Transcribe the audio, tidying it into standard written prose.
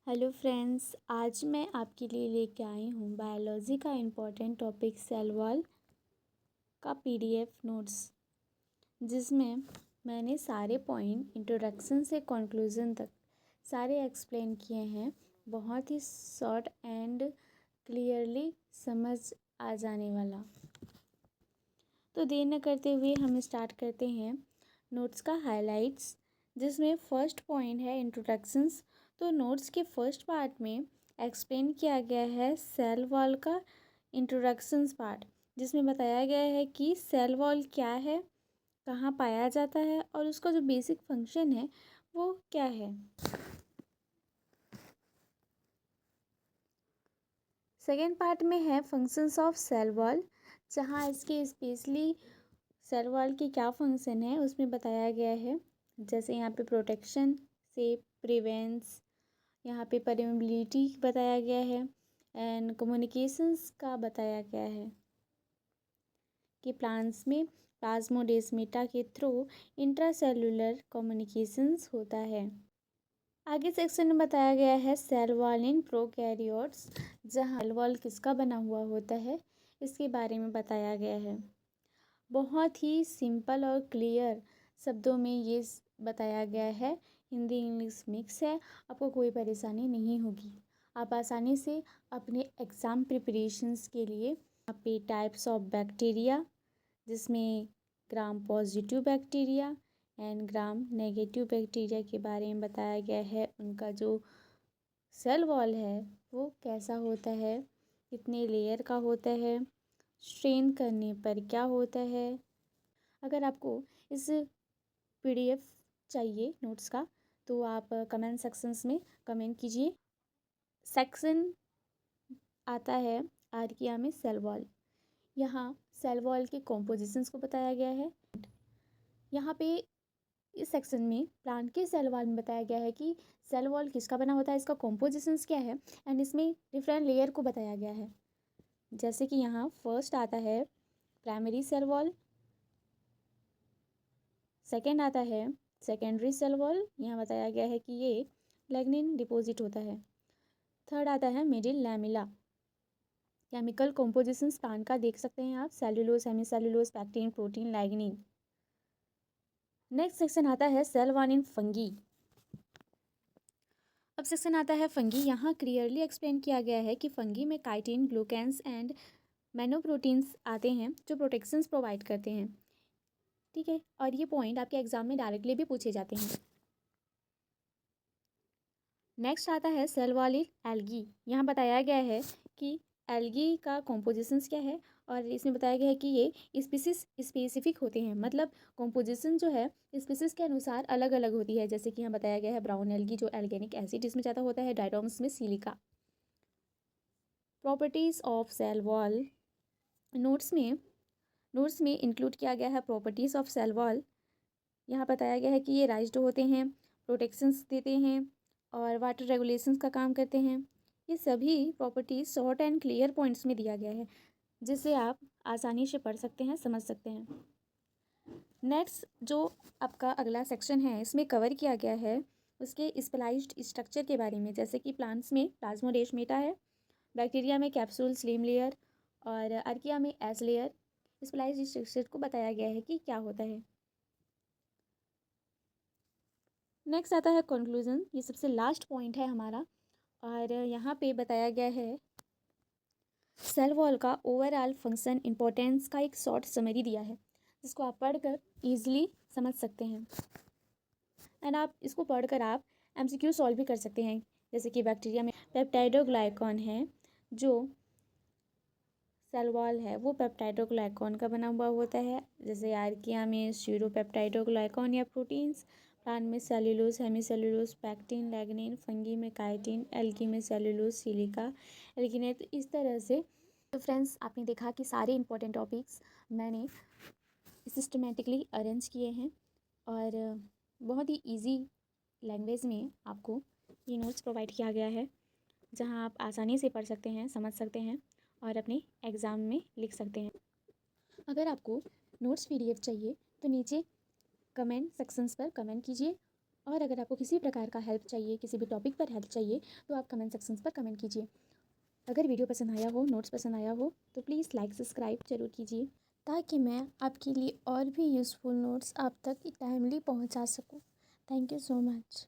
Hello friends, आज मैं आपके लिए लेके आई हूँ बायोलॉजी का इम्पोर्टेंट टॉपिक सेल वॉल का पीडीएफ नोट्स, जिसमें मैंने सारे पॉइंट इंट्रोडक्शन से कंक्लूजन तक सारे एक्सप्लेन किए हैं। बहुत ही शॉर्ट एंड क्लियरली समझ आ जाने वाला। तो देर न करते हुए हम स्टार्ट करते हैं नोट्स का हाइलाइट्स, जिसमें फर्स्ट पॉइंट है इंट्रोडक्शंस। तो नोट्स के फर्स्ट पार्ट में एक्सप्लेन किया गया है सेल वॉल का इंट्रोडक्शंस पार्ट, जिसमें बताया गया है कि सेल वॉल क्या है, कहाँ पाया जाता है और उसका जो बेसिक फंक्शन है वो क्या है। सेकेंड पार्ट में है फंक्शंस ऑफ सेल वॉल, जहाँ इसके स्पेशली सेल वॉल की क्या फंक्शन है उसमें बताया गया है। जैसे यहाँ पे प्रोटेक्शन से प्रिवेंस, यहाँ पे परमेबिलिटी बताया गया है एंड कम्युनिकेशंस का बताया गया है कि प्लांट्स में प्लाज्मोडेस्माटा के थ्रू इंट्रासेलुलर कम्युनिकेशंस होता है। आगे सेक्शन में बताया गया है सेल वॉल इन प्रोकैरियोट्स, जहाँ सेल वॉल किसका बना हुआ होता है इसके बारे में बताया गया है। बहुत ही सिंपल और क्लियर शब्दों में ये बताया गया है। हिंदी इंग्लिश मिक्स है, आपको कोई परेशानी नहीं होगी। आप आसानी से अपने एग्ज़ाम प्रिपरेशंस के लिए यहाँ पे टाइप्स ऑफ बैक्टीरिया, जिसमें gram positive bacteria and gram negative bacteria के बारे में बताया गया है। उनका जो सेल वॉल है वो कैसा होता है, कितने लेयर का होता है, स्ट्रेन करने पर क्या होता है। अगर आपको इस पीडीएफ चाहिए नोट्स का तो आप कमेंट सेक्शंस में कमेंट कीजिए। सेक्शन आता है आर्किया में सेल वॉल। यहाँ सेल वॉल के कॉम्पोजिशंस को बताया गया है। यहाँ पे इस सेक्शन में प्लांट के सेल वॉल में बताया गया है कि सेल वॉल किसका बना होता है, इसका कॉम्पोजिशंस क्या है एंड इसमें डिफरेंट लेयर को बताया गया है। जैसे कि यहाँ फर्स्ट आता है प्राइमरी सेल वॉल, सेकेंड आता है सेकेंडरी सेल वॉल, यहाँ बताया गया है कि ये लिग्निन डिपॉजिट होता है। थर्ड आता है middle lamella. Chemical compositions plant का देख सकते हैं आप, cellulose, hemicellulose, pectin, protein, lignin. Next section आता है सेल वॉल इन फंगी। अब सेक्शन आता है फंगी। यहाँ क्लियरली एक्सप्लेन किया गया है कि फंगी में काइटिन, ग्लूकेंस एंड मेनोप्रोटीन्स आते हैं जो प्रोटेक्शंस प्रोवाइड करते हैं। ठीक है, और ये पॉइंट आपके एग्जाम में डायरेक्टली भी पूछे जाते हैं। नेक्स्ट आता है सेल वॉल इन एल्गी। यहाँ बताया गया है कि एल्गी का कॉम्पोजिशंस क्या है और इसमें बताया गया है कि ये स्पीसीज स्पेसिफिक होते हैं, मतलब कॉम्पोजिशन जो है स्पीसीज के अनुसार अलग अलग होती है। जैसे कि यहाँ बताया गया है ब्राउन एल्गी जो एल्गेनिक एसिड इसमें ज़्यादा होता है, डायटोम्स में silica. Properties of cell wall notes में इंक्लूड किया गया है प्रॉपर्टीज़ ऑफ सेल वॉल। यहाँ बताया गया है कि ये राइज्ड होते हैं, प्रोटेक्शंस देते हैं और वाटर रेगुलेशंस का काम करते हैं। ये सभी properties short and clear points में दिया गया है, जिसे आप आसानी से पढ़ सकते हैं, समझ सकते हैं। नेक्स्ट जो आपका अगला सेक्शन है इसमें कवर किया गया है उसके स्पेशलाइज्ड स्ट्रक्चर के बारे में। जैसे कि प्लांट्स में प्लाज्मोडेस्माटा है, बैक्टीरिया में कैप्सूल स्लिम लेयर और आर्किया में एस लेयर। स्पेशलाइज्ड स्ट्रक्चर को बताया गया है कि क्या होता है। नेक्स्ट आता है कंक्लूजन। ये सबसे लास्ट पॉइंट है हमारा और यहाँ पे बताया गया है सेल वॉल का ओवरऑल फंक्शन इंपॉर्टेंस का एक शॉर्ट समरी दिया है, जिसको आप पढ़कर इजीली समझ सकते हैं एंड आप इसको पढ़कर आप एमसीक्यू सॉल्व भी कर सकते हैं। जैसे कि बैक्टीरिया में पेप्टाइडोग्लाइकॉन है, जो सेल वॉल है वो पेप्टाइडोग्लाइकॉन का बना हुआ होता है। जैसे आर्किया में स्यूडोपेप्टाइडोग्लाइकॉन या प्रोटीन्स, प्लांट में cellulose, hemicellulose, pectin, lignin, fungi में काइटिन, एल्गी में सेल्यूलोज, सिलिका, एल्गिनेट। तो इस तरह से तो फ्रेंड्स आपने देखा कि सारे इंपॉर्टेंट टॉपिक्स मैंने सिस्टमेटिकली अरेंज किए हैं और बहुत ही इजी लैंग्वेज में आपको ये नोट्स प्रोवाइड किया गया है, जहां आप आसानी से पढ़ सकते हैं, समझ सकते हैं और अपने एग्ज़ाम में लिख सकते हैं। अगर आपको नोट्स पीडीएफ चाहिए तो नीचे कमेंट सेक्शंस पर कमेंट कीजिए और अगर आपको किसी प्रकार का हेल्प चाहिए, किसी भी टॉपिक पर हेल्प चाहिए, तो आप कमेंट सेक्शंस पर कमेंट कीजिए। अगर वीडियो पसंद आया हो, नोट्स पसंद आया हो, तो प्लीज़ लाइक सब्सक्राइब ज़रूर कीजिए, ताकि मैं आपके लिए और भी यूज़फुल नोट्स आप तक टाइमली पहुंचा सकूं। Thank you so much.